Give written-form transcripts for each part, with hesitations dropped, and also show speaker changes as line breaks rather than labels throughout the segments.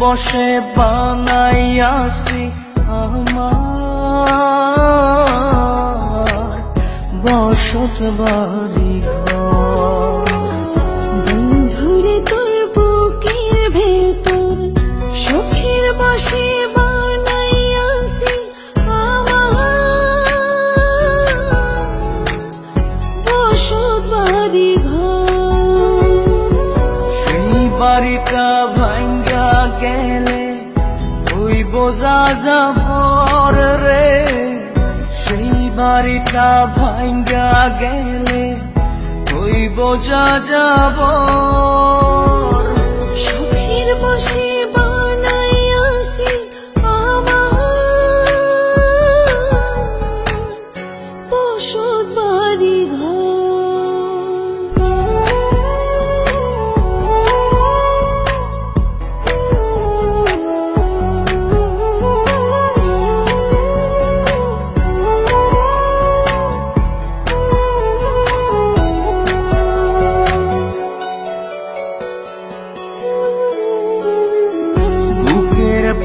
বসে বানাইয়াছি আমার বসত বাড়ি ঘর।
বন্ধুরে তোর বুকের ভেতর সুখের বসে বানাইয়াছি আমার বসত বাড়ি ঘর।
সেই বাড়িটা ভাঙ্গা গেলে ওই বোঝা যাবর রে, সেই বাড়িটা ভাঙ্গা গেলে ওই বোঝা যাবর।
সুখের বসে বানাইয়াছি আমার বসত বাড়ি ঘর।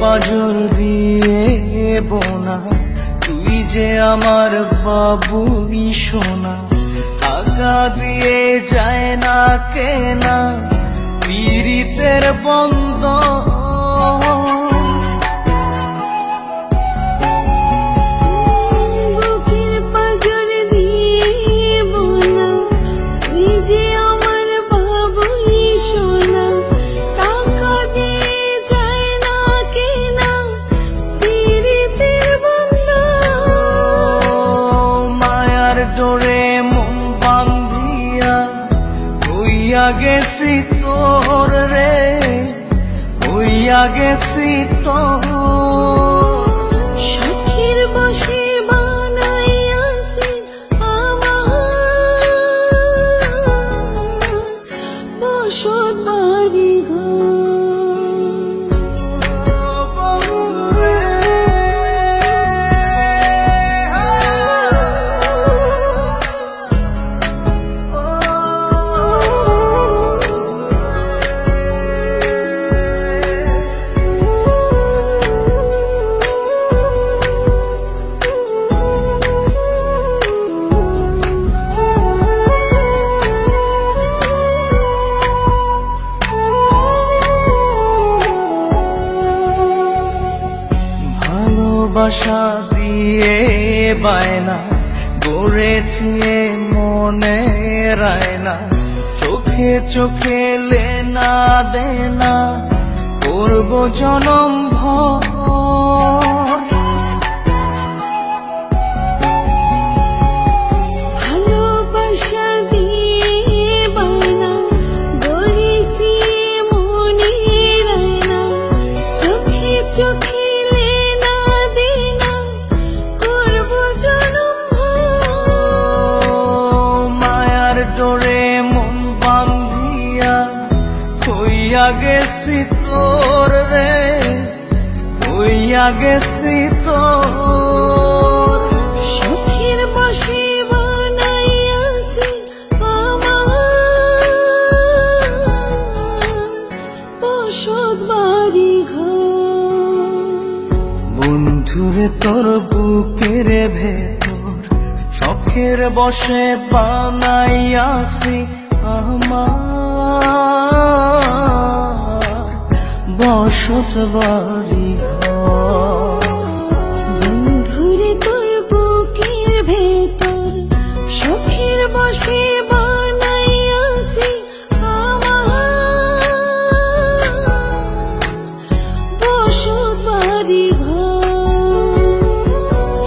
পাজর দিয়ে বোনা তুই যে আমার বাবুই সোনা, টাকা দিয়ে যায় না কেনা পীড়িতের বন্ধ। ডোরে মন বান্ধিয়া হইয়া গেছি তোর রে, হইয়া গেছি তোর।
সুখের বসে বানাইয়াছি আমার বসত বাড়ি ঘর।
ভালোবাসা দিয়ে বায়না গড়েছি মনে রায়না, চোখে চোখে লেনা দেনা করব জনম ভর।
ভালোবাসা দিয়ে বায়না গড়েছি মনে রায়না, চোখে চোখে
ডোরে মন বান্ধিয়া হইয়া গেছি তোর রে, হইয়া গেছি তোর।
সুখের বসে বানাইয়াছি আমার বসত বাড়ি ঘর।
বন্ধুরে তোর বুকের ভেতর শখের বসে বানাইয়াছি আমার বসত বাড়ি ঘর।
বন্ধুরে তোর বুকের ভেতর সুখের বসে বানাইয়াছি আমার বসত বাড়ি ঘর।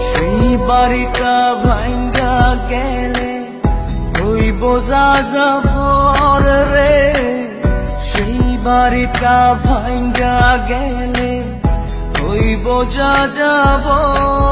সেই বাড়িটা ভাঙ্গা গেলে ওই বোঝা যাবর রে, সেই বাড়িটা ভাঙ্গা গেলে ওই বোঝা যাবর।